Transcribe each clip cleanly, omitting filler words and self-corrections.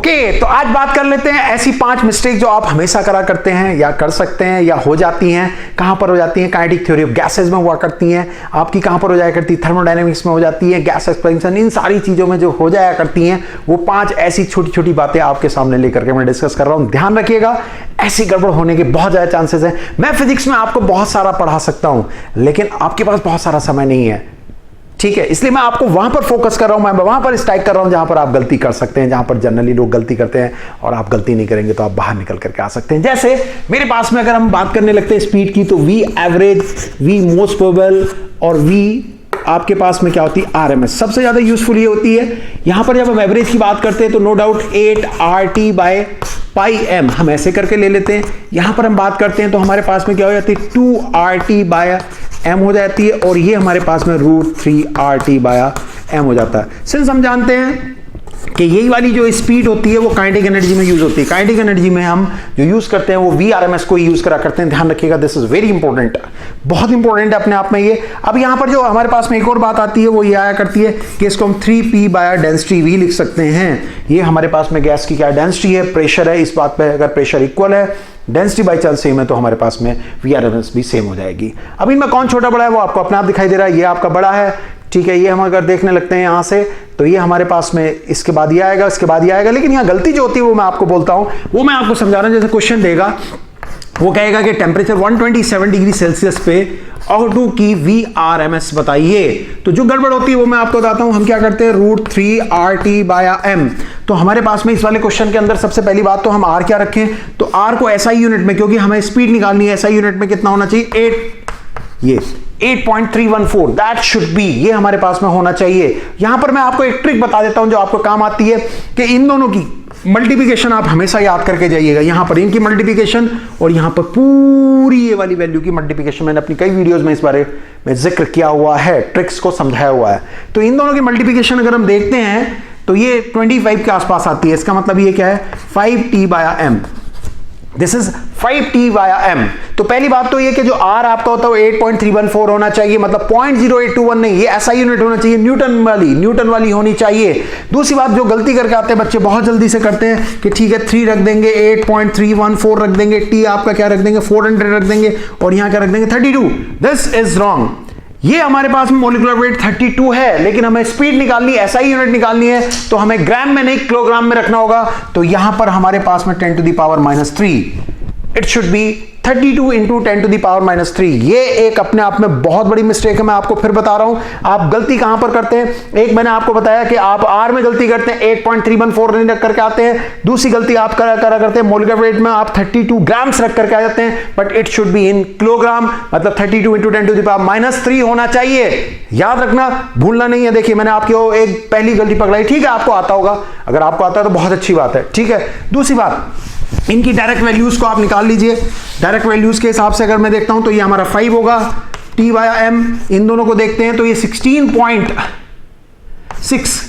Okay, तो आज बात कर लेते हैं ऐसी 5 मिस्टेक जो आप हमेशा करा करते हैं या कर सकते हैं या हो जाती हैं। कहां पर हो जाती हैं? काइनेटिक थ्योरी ऑफ गैसेस में हुआ करती हैं आपकी। कहां पर हो जाया करती है? थर्मोडायनेमिक्स में हो जाती है, गैस एक्सपेंशन, इन सारी चीजों में जो हो जाया करती हैं वो 5 ऐसी छोटी छोटी बातें आपके सामने लेकर के मैं डिस्कस कर रहा हूं। ध्यान रखिएगा, ऐसी गड़बड़ होने के बहुत ज्यादा चांसेस हैं। मैं फिजिक्स में आपको बहुत सारा पढ़ा सकता हूं लेकिन आपके पास बहुत सारा समय नहीं है, ठीक है, इसलिए मैं आपको वहां पर फोकस कर रहा हूं, मैं वहां पर स्ट्राइक कर रहा हूं जहां पर आप गलती कर सकते हैं, जहां पर जनरली लोग गलती करते हैं और आप गलती नहीं करेंगे तो आप बाहर निकल करके आ सकते हैं। जैसे मेरे पास में अगर हम बात करने लगते हैं स्पीड की तो V average, V most probable और वी आपके पास में क्या होती है? आरएमएस। सबसे ज्यादा यूजफुल ये होती है। यहां पर जब हम एवरेज की बात करते हैं तो no doubt 8RT by pi M हम ऐसे करके ले लेते हैं। यहां पर हम बात करते हैं तो हमारे पास में क्या हो जाती है? 2RT बाय एम हो जाती है और ये हमारे पास में √3RT बाय एम हो जाता है। सिंस हम जानते हैं कि यही वाली जो स्पीड होती है वो काइनेटिक एनर्जी में यूज होती है। काइनेटिक एनर्जी में हम जो यूज करते हैं वो VRMS को यूज करा करते हैं। ध्यान रखिएगा, दिस इज वेरी इंपॉर्टेंट, बहुत इंपॉर्टेंट है अपने आप में ये। अब यहां पर जो हमारे पास में एक और बात आती है वो ये आया करती है कि इसको हम 3P बाय डेंसिटी V लिख सकते हैं। ये हमारे पास में गैस की क्या डेंसिटी है, प्रेशर है। इस बात पे अगर प्रेशर इक्वल है, डेंसिटी बाई चांस सेम है तो हमारे पास में VRMS भी सेम हो जाएगी। अब इनमें कौन छोटा बड़ा है वो आपको अपने आप दिखाई दे रहा है। ये आपका बड़ा है, ठीक है। ये हम अगर देखने लगते हैं यहां से तो ये हमारे पास में इसके बाद ये आएगा, इसके बाद ये आएगा। लेकिन यहां गलती जो होती है वो मैं आपको बोलता हूं, वो मैं आपको समझा रहा हूं। जैसे क्वेश्चन देगा वो कहेगा कि टेम्परेचर 127 डिग्री सेल्सियस पे O2 की VRMS बताइए। तो जो गड़बड़ होती है वो मैं आपको बताता हूं। हम क्या करते हैं? √3RT bye M. तो हमारे पास में इस वाले क्वेश्चन के अंदर सबसे पहली बात तो हम R क्या रखें? तो R को SI यूनिट में, क्योंकि हमें स्पीड निकालनी है, SI यूनिट में कितना होना चाहिए? 8.314 दैट शुड बी, ये हमारे पास में होना चाहिए। यहां पर मैं आपको एक ट्रिक बता देता हूं जो आपको काम आती है कि इन दोनों की मल्टीप्लिकेशन आप हमेशा याद करके जाइएगा। यहां पर इनकी मल्टीप्लिकेशन और यहां पर पूरी ये वाली वैल्यू की मल्टीप्लिकेशन, मैंने अपनी कई वीडियोस में इस बारे में जिक्र किया हुआ है, ट्रिक्स को समझाया हुआ है। तो इन दोनों की मल्टीप्लिकेशन अगर हम देखते हैं तो ये 25 के आसपास आती है। इसका मतलब ये क्या है? 5T by M. This is 5T by M. तो पहली बात तो ये कि जो R आपका होता है वो 8.314 होना चाहिए, मतलब 0.0821 नहीं, ये SI यूनिट होना चाहिए, न्यूटन वाली होनी चाहिए। दूसरी बात जो गलती करके आते हैं बच्चे, बहुत जल्दी से करते हैं कि ठीक है 3 रख देंगे, 8.314 रख देंगे, T आपका क्या रख देंगे? 400 रख देंगे और यहां क्या रख देंगे? 32। This is wrong. ये हमारे पास में मोलिकुलर वेट 32 है लेकिन हमें स्पीड निकालनी, SI यूनिट निकालनी है तो हमें ग्राम में नहीं किलोग्राम में रखना होगा। तो यहां पर हमारे पास में 10⁻⁻3, इट शुड बी 32 इंटू 10⁻⁻3। ये एक अपने आप में बहुत बड़ी मिस्टेक है। मैं आपको फिर बता रहा हूं आप गलती कहां पर करते हैं। एक मैंने आपको बताया कि आप R में गलती करते हैं, 8.314 नहीं रख करके आते हैं। दूसरी गलती आप करा करते हैं मोलिकुलर वेट में आप 32 ग्राम्स रख करके आ जाते हैं, but it should be in kilogram, मतलब 32 इंटू 10⁻³ होना चाहिए। याद रखना, भूलना नहीं है। देखिए मैंने आपको एक पहली गलती पकड़ाई, ठीक है, आपको आता होगा, अगर आपको आता है तो बहुत अच्छी बात है, ठीक है। दूसरी बात, इनकी डायरेक्ट वैल्यूज को आप निकाल लीजिए। डायरेक्ट वैल्यूज के हिसाब से अगर मैं देखता हूं तो ये हमारा 5 होगा, T बाय एम। इन दोनों को देखते हैं तो ये 16.6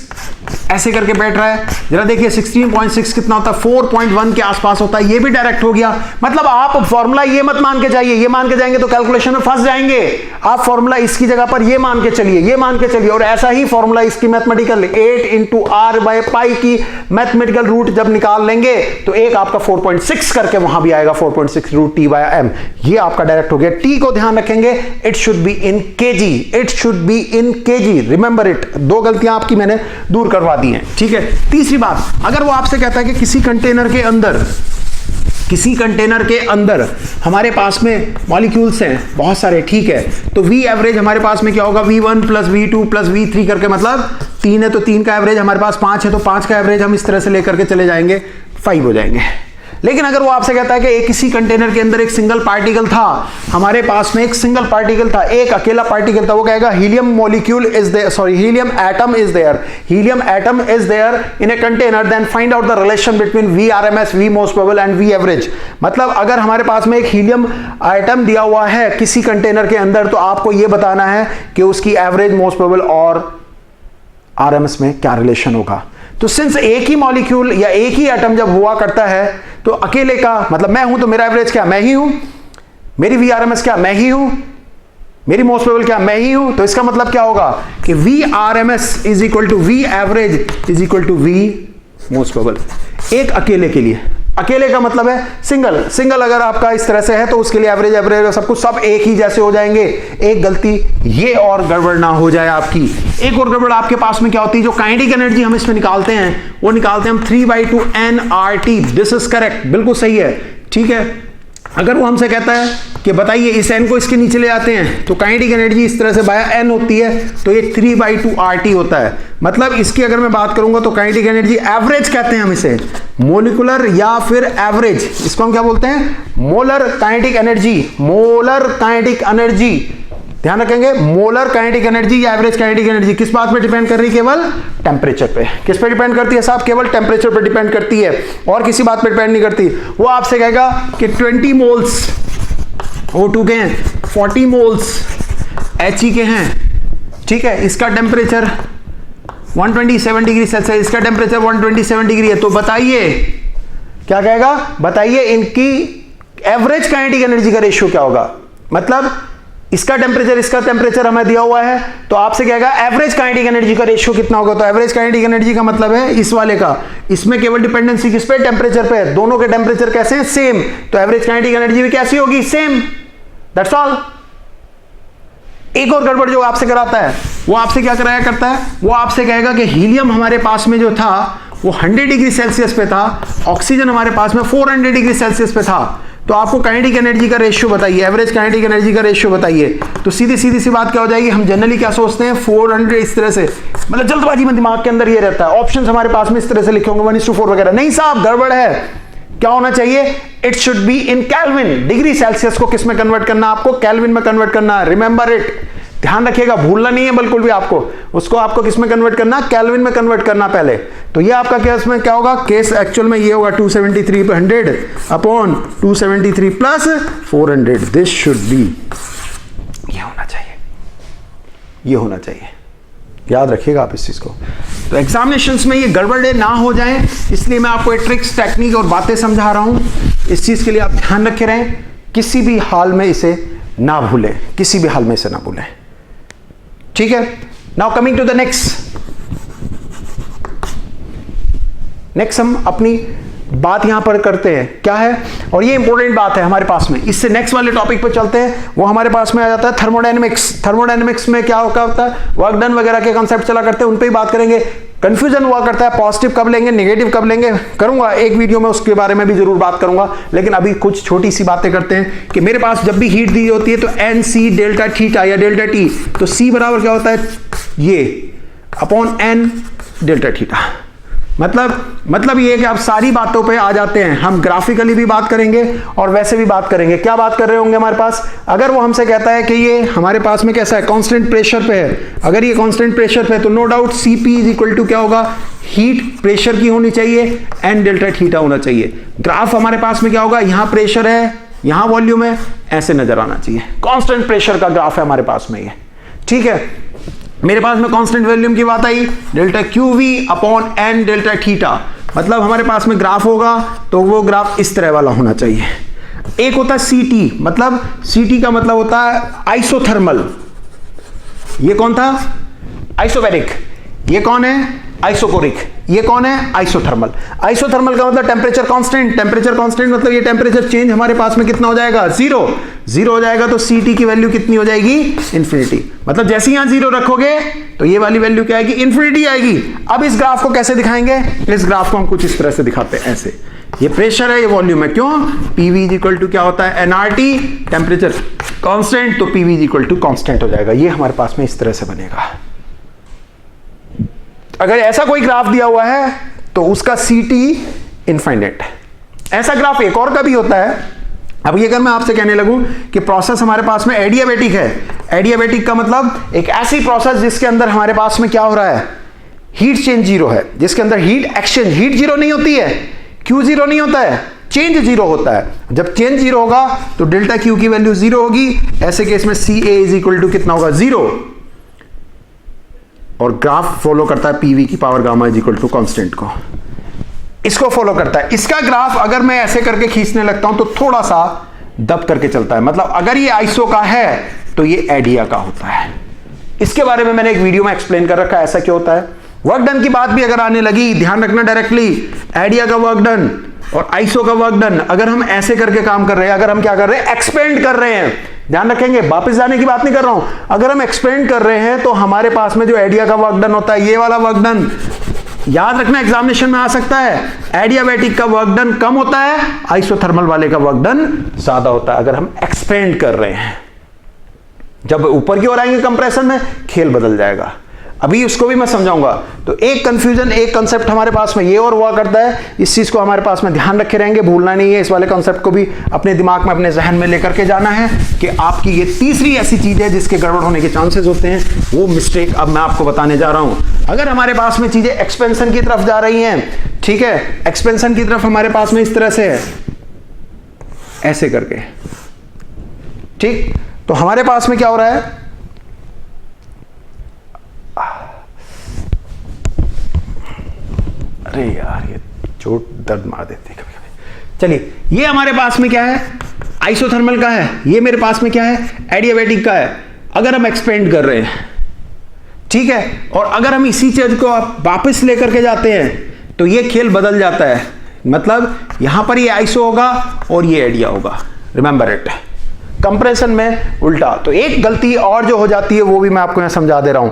ऐसे करके बैठ रहा है। जरा देखिए 16.6 कितना होता है? 4.1 के आसपास होता है। ये भी डायरेक्ट हो गया। मतलब आप फॉर्मूला ये मत मान के जाइए, ये मान के जाएंगे तो कैलकुलेशन में फंस जाएंगे। आप फॉर्मूला इसकी जगह पर ये मान के चलिए, ये मान के चलिए, और ऐसा ही फॉर्मूला इसकी mathematical 8 into R by pi की मैथमेटिकल रूट जब निकाल लेंगे तो एक आपका 4.6 करके वहां भी आएगा 4.6 √T बाय एम। ये आपका डायरेक्ट हो गया। T को ध्यान रखेंगे, it should be in KG, it should be in KG, remember it. 2 गलतियां आपकी मैंने दूर करवा दी हैं, ठीक है। तीसरी बात, अगर वो आपसे कहता है कि किसी कंटेनर के अंदर हमारे पास में मॉलिक्यूल्स हैं बहुत सारे, ठीक है, तो V एवरेज हमारे पास में क्या होगा? V1 plus V2 plus V3 करके, मतलब 3 है तो 3 का एवरेज, हमारे पास 5 है तो 5 का एवरेज हम इस तरह से लेकर के चले जाएंगे, 5 हो जाएंगे। लेकिन अगर वो आपसे कहता है कि किसी कंटेनर के अंदर एक सिंगल पार्टिकल था, हमारे पास में एक सिंगल पार्टिकल था, एक अकेला पार्टिकल था, वो कहेगा helium molecule is there, sorry helium atom is there, helium atom is there in a container, then find out the relation between VRMS, V most probable and V average. मतलब अगर हमारे पास में एक हीलियम एटम दिया हुआ है किसी container के अंदर तो आपको यह बताना है कि उसकी एवरेज, मोस्ट प्रोबेबल और RMS में क्या रिलेशन होगा। तो सिंस एक ही मॉलिक्यूल या एक ही एटम जब हुआ करता है तो अकेले का मतलब मैं हूं तो मेरा एवरेज क्या? मैं ही हूं। मेरी VRMS क्या? मैं ही हूं। मेरी मोस्ट प्रोबेबल क्या? मैं ही हूं। तो इसका मतलब क्या होगा कि VRMS is equal to V average is equal to V most probable. एक अकेले के लिए, अकेले का मतलब है सिंगल, सिंगल अगर आपका इस तरह से है तो उसके लिए एवरेज एवरेज सब कुछ सब एक ही जैसे हो जाएंगे। एक गलती ये और गड़बड़ ना हो जाए आपकी। एक और गड़बड़ आपके पास में क्या होती है, जो काइनेटिक एनर्जी हम इसमें निकालते हैं वो निकालते हैं हम 3/2 nRT। दिस इज करेक्ट, बिल्कुल सही है, ठीक है। अगर वो हमसे कहता है कि बताइए इस n को इसके नीचे ले जाते हैं तो काइनेटिक एनर्जी इस तरह से बाया n होती है, तो ये 3/2 RT होता है। मतलब इसकी अगर मैं बात करूंगा तो काइनेटिक एनर्जी एवरेज कहते हैं हम इसे, मोलिकुलर या फिर एवरेज, इसको हम क्या बोलते हैं, molar kinetic energy. Molar kinetic energy, ध्यान रखेंगे, मोलर काइनेटिक एनर्जी या एवरेज काइनेटिक एनर्जी किस बात पे डिपेंड कर रही है, केवल टेम्परेचर पे। किस पे डिपेंड करती है साहब, केवल टेम्परेचर पे डिपेंड करती है और किसी बात पे डिपेंड नहीं करती। वो आपसे कहेगा कि 20 मोल्स O2 के हैं, 40 मोल्स He के हैं, ठीक है, इसका टेम्परेचर 127 डिग्री सेल्सियस, इसका टेम्परेचर 127 डिग्री है, तो बताइए क्या कहेगा, बताइए इनकी एवरेज काइनेटिक एनर्जी का रेशियो क्या होगा। मतलब इसका टेम्परेचर हमें दिया हुआ है तो आपसे कहेगा एवरेज काइनेटिक एनर्जी का रेशियो कितना होगा। तो एवरेज काइनेटिक एनर्जी का मतलब है इस वाले का, इसमें केवल डिपेंडेंसी किस पे, टेम्परेचर पे, दोनों के टेम्परेचर कैसे हैं, सेम, तो एवरेज काइनेटिक एनर्जी भी कैसी होगी, सेम, दैट्स ऑल। एक और गड़बड़ जो आपसे कराता है, वो आपसे क्या कराया करता है, वो आपसे कहेगा कि हीलियम हमारे पास में जो था वो 100 डिग्री सेल्सियस पे था, ऑक्सीजन हमारे पास में 400 डिग्री सेल्सियस पे था, तो आपको काइनेटिक एनर्जी का रेशियो बताइए, एवरेज काइनेटिक एनर्जी का रेशियो बताइए। तो सीधी सी बात क्या हो जाएगी, हम जनरली क्या सोचते हैं 400 इस तरह से, मतलब जल्दबाजी में दिमाग के अंदर ये रहता है, ऑप्शंस हमारे पास में इस तरह से लिखे होंगे 1:4 वगैरह। नहीं साहब, गड़बड़ है। क्या होना चाहिए, it should be in kelvin. Degree Celsius को किस में कन्वर्ट करना, आपको केल्विन में कन्वर्ट करना, रिमेंबर इट, ध्यान रखिएगा, भूलना नहीं है बिल्कुल भी आपको, उसको आपको किस में कन्वर्ट करना, केल्विन में कन्वर्ट करना पहले। तो ये आपका केस में क्या होगा, केस एक्चुअल में ये होगा 273 पे 100 upon 273 plus 400, this should be, ये होना चाहिए, ये होना चाहिए, याद रखिएगा आप इस चीज को। तो एग्जामिनेशंस में ये गड़बड़े ना हो जाए इसलिए मैं आपको ट्रिक्स, टेक्निक और बातें समझा रहा हूं। इस चीज के लिए आप ध्यान रखे रहें, किसी भी हाल में इसे ना भूलें, किसी भी हाल में इसे ना भूलें, ठीक है। Now coming to the next हम अपनी बात यहां पर करते हैं, क्या है, और ये इंपॉर्टेंट बात है हमारे पास में। इससे नेक्स्ट वाले टॉपिक पर चलते हैं, वो हमारे पास में आ जाता है थर्मोडायनेमिक्स। थर्मोडायनेमिक्स में क्या होता है, वर्क डन वगैरह के कॉन्सेप्ट चला करते हैं, उन पे ही बात करेंगे। कंफ्यूजन हुआ करता है पॉजिटिव कब लेंगे, नेगेटिव कब लेंगे, करूंगा एक वीडियो में उसके बारे में भी जरूर बात करूंगा। लेकिन अभी कुछ छोटी सी बातें करते हैं कि मेरे पास जब भी हीट दी होती है तो NC डेल्टा थीटा या डेल्टा T, तो C बराबर क्या होता है, ये अपॉन N डेल्टा थीटा। मतलब ये कि आप सारी बातों पे आ जाते हैं। हम ग्राफिकली भी बात करेंगे और वैसे भी बात करेंगे। क्या बात कर रहे होंगे हमारे पास, अगर वो हमसे कहता है कि ये हमारे पास में कैसा है, कांस्टेंट प्रेशर पे है, अगर ये कांस्टेंट प्रेशर पे है तो no doubt Cp is equal to क्या होगा, हीट प्रेशर की होनी चाहिए, N डेल्टा थीटा होना चाहिए। ग्राफ हमारे पास में क्या होगा, यहां प्रेशर है, यहां वॉल्यूम है, ऐसे नजर आना चाहिए। कांस्टेंट प्रेशर का ग्राफ है हमारे पास में ये, ठीक है। मेरे पास में कांस्टेंट वॉल्यूम की बात आई, delta QV upon N delta theta, मतलब हमारे पास में ग्राफ होगा तो वो ग्राफ इस तरह वाला होना चाहिए। एक होता है CT, मतलब CT का मतलब होता है आइसोथर्मल। ये कौन था, आइसोबैरिक। ये कौन है, आइसोकोरिक। ये कौन है, आइसोथर्मल। आइसोथर्मल का मतलब टेम्परेचर कांस्टेंट। टेम्परेचर कांस्टेंट मतलब ये टेम्परेचर चेंज हमारे पास में कितना हो जाएगा, जीरो हो जाएगा। तो CT की वैल्यू कितनी हो जाएगी, इंफिनिटी। मतलब जैसे यहां जीरो रखोगे तो ये वाली वैल्यू क्या आएगी, इंफिनिटी आएगी। अब इस ग्राफ को कैसे दिखाएंगे, इस ग्राफ को हम कुछ इस तरह से दिखाते हैं, ऐसे। ये प्रेशर है, ये वॉल्यूम है, क्यों, PV इज इक्वल टू क्या होता है, nRT, टेम्परेचर कांस्टेंट, तो PV is equal to constant हो जाएगा। ये हमारे पास में इस तरह से बनेगा। अगर ऐसा कोई ग्राफ दिया हुआ है तो उसका CT इनफाइनाइट। ऐसा ग्राफ एक और का भी होता है। अब ये अगर मैं आपसे कहने लगूं कि प्रोसेस हमारे पास में एडियाबेटिक है, एडियाबेटिक का मतलब एक ऐसी प्रोसेस जिसके अंदर हमारे पास में क्या हो रहा है, हीट चेंज जीरो है, जिसके अंदर हीट एक्सचेंज, हीट जीरो नहीं होती है, Q जीरो नहीं होता है, चेंज जीरो होता है। जब चेंज जीरो होगा तो डेल्टा Q की वैल्यू जीरो होगी। ऐसे केस में CA इज इक्वल टू कितना होगा, जीरो। और ग्राफ फॉलो करता है PV की power gamma is equal to constant को, इसको फॉलो करता है। इसका ग्राफ अगर मैं ऐसे करके खींचने लगता हूं तो थोड़ा सा दब करके चलता है। मतलब अगर ये आइसो का है तो ये एडिया का होता है। इसके बारे में मैंने एक वीडियो में एक्सप्लेन कर रखा है ऐसा क्यों होता है। वर्क डन की बात भी अगर आने लगी, ध्यान रखना डायरेक्टली आइडिया का वर्क डन और आईएसओ का वर्क डन, अगर हम ऐसे करके काम कर रहे हैं, अगर हम क्या कर रहे हैं, एक्सपेंड कर रहे हैं, ध्यान रखेंगे, वापस जाने की बात नहीं कर रहा हूं, अगर हम एक्सपेंड कर रहे हैं तो हमारे पास में जो आइडिया का वर्क डन होता है, ये वाला वर्क डन, याद रखना एग्जामिनेशन में आ सकता है, एडियाबैटिक का वर्क डन कम होता है, आइसोथर्मल वाले का वर्क डन ज्यादा होता है अगर हम एक्सपेंड कर रहे हैं। जब ऊपर की ओर आएंगे कंप्रेशन में, खेल बदल जाएगा, अभी उसको भी मैं समझाऊंगा। तो एक कंफ्यूजन, एक कंसेप्ट हमारे पास में ये और हुआ करता है, इस चीज को हमारे पास में ध्यान रखे रहेंगे, भूलना नहीं है, इस वाले कंसेप्ट को भी अपने दिमाग में, अपने जहन में लेकर के जाना है कि आपकी ये तीसरी ऐसी चीज है जिसके गड़बड़ होने के चांसेस होते हैं, वो मिस्टेक अब मैं आपको बताने जा रहा हूं। अगर हमारे पास में चीजें एक्सपेंशन की तरफ जा रही हैं, ठीक है, एक्सपेंशन की तरफ हमारे पास में इस तरह से है, ऐसे करके, ठीक, तो हमारे पास में क्या हो रहा है, अरे यार ये चोट दर्द मार देती है कभी कभी। चलिए, ये हमारे पास में क्या है, आइसोथर्मल का है, ये मेरे पास में क्या है, एडियाबैटिक का है। अगर हम एक्सपेंड कर रहे हैं, ठीक है, और अगर हम इसी चीज को वापस लेकर के जाते हैं तो ये खेल बदल जाता है, मतलब यहां पर ये आइसो होगा और ये एडिया होगा, रिमेंबर इट। कंप्रेशन में उल्टा। तो एक गलती और जो हो जाती है वो भी मैं आपको यहां समझा दे रहा हूं,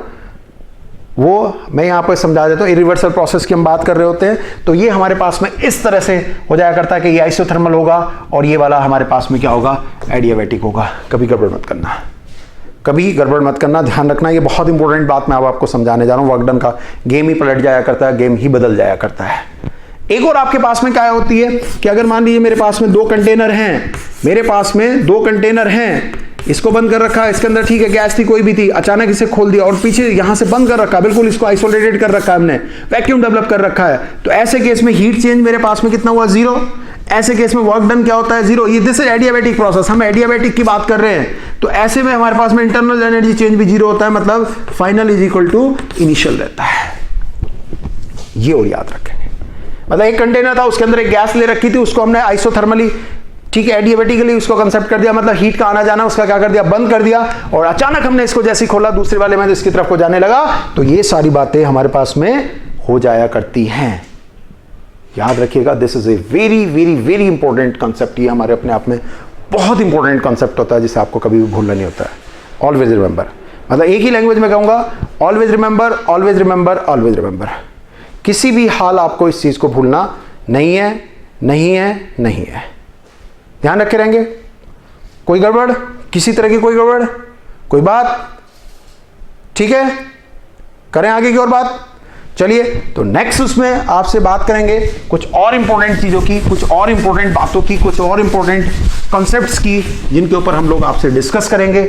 वो मैं यहां पर समझा देता हूं। इरिवर्सल प्रोसेस की हम बात कर रहे होते हैं, तो ये हमारे पास में इस तरह से हो जाया करता है कि ये आइसोथर्मल होगा और ये वाला हमारे पास में क्या होगा, एडियाबैटिक होगा। कभी गड़बड़ मत करना, कभी गड़बड़ मत करना, ध्यान रखना, ये बहुत इंपॉर्टेंट बात मैं अब आपको समझाने जा रहा हूं। वर्क डन का गेम ही पलट जाया करता है, गेम ही बदल जाया करता है। एक और आपके पास में क्या होती है कि अगर मान लीजिए मेरे पास में दो कंटेनर हैं, मेरे पास में दो कंटेनर हैं, इसको बंद कर रखा है, इसके अंदर ठीक है गैस थी, कोई भी थी, अचानक इसे खोल दिया और पीछे यहां से बंद कर रखा, बिल्कुल इसको आइसोलेटेड कर रखा है हमने, वैक्यूम डेवलप कर रखा है, तो ऐसे केस में हीट चेंज मेरे पास में कितना हुआ, 0। ऐसे केस में वर्क डन क्या होता है, 0। ये दिस इज एडियाबैटिक प्रोसेस, हम एडियाबैटिक की बात कर रहे हैं, तो ऐसे में हमारे पास में इंटरनल एनर्जी चेंज भी 0 होता है, मतलब final is equal to initial रहता है। ये और याद रखेंगे, मतलब एक कंटेनर था, उसके अंदर एक गैस ले रखी थी, उसको हमने आइसोथर्मली, ठीक है, एडियाबैटिकली उसको कंसेप्ट कर दिया, मतलब हीट का आना जाना उसका क्या कर दिया, बंद कर दिया, और अचानक हमने इसको जैसे ही खोला दूसरे वाले में तो इसकी तरफ को जाने लगा, तो ये सारी बातें हमारे पास में हो जाया करती हैं। याद रखिएगा, this is a very very very important concept. ये हमारे अपने आप में बहुत इंपॉर्टेंट कंसेप्ट होता है जिसे आपको कभी भी भूलना नहीं होता है। ऑलवेज रिमेंबर, मतलब एक ही लैंग्वेज में कहूंगा, always remember, always remember, always remember. किसी भी हाल आपको इस चीज को भूलना नहीं है, नहीं है, नहीं है। ध्यान रखे रहेंगे, कोई गड़बड़, किसी तरह की कोई गड़बड़, कोई बात, ठीक है, करें आगे की और बात। चलिए, तो नेक्स्ट उसमें आपसे बात करेंगे कुछ और इंपॉर्टेंट चीजों की, कुछ और इंपॉर्टेंट बातों की, कुछ और इंपॉर्टेंट कॉन्सेप्ट्स की, जिनके ऊपर हम लोग आपसे डिस्कस करेंगे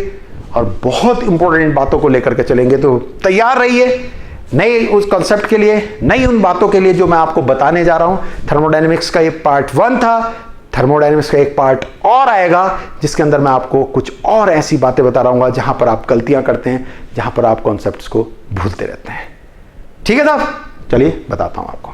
और बहुत इंपॉर्टेंट बातों को लेकर के चलेंगे। तो तैयार रहिए नए उस कॉन्सेप्ट के लिए, नई उन बातों के लिए जो मैं आपको बताने जा रहा हूं। थर्मोडायनेमिक्स का ये पार्ट 1 था, थर्मोडायनेमिक्स का एक पार्ट और आएगा जिसके अंदर मैं आपको कुछ और ऐसी बातें बता रहा हूं जहां पर आप गलतियां करते हैं, जहां पर आप कॉन्सेप्ट्स को भूलते रहते हैं। ठीक है साहब, चलिए बताता हूं आपको।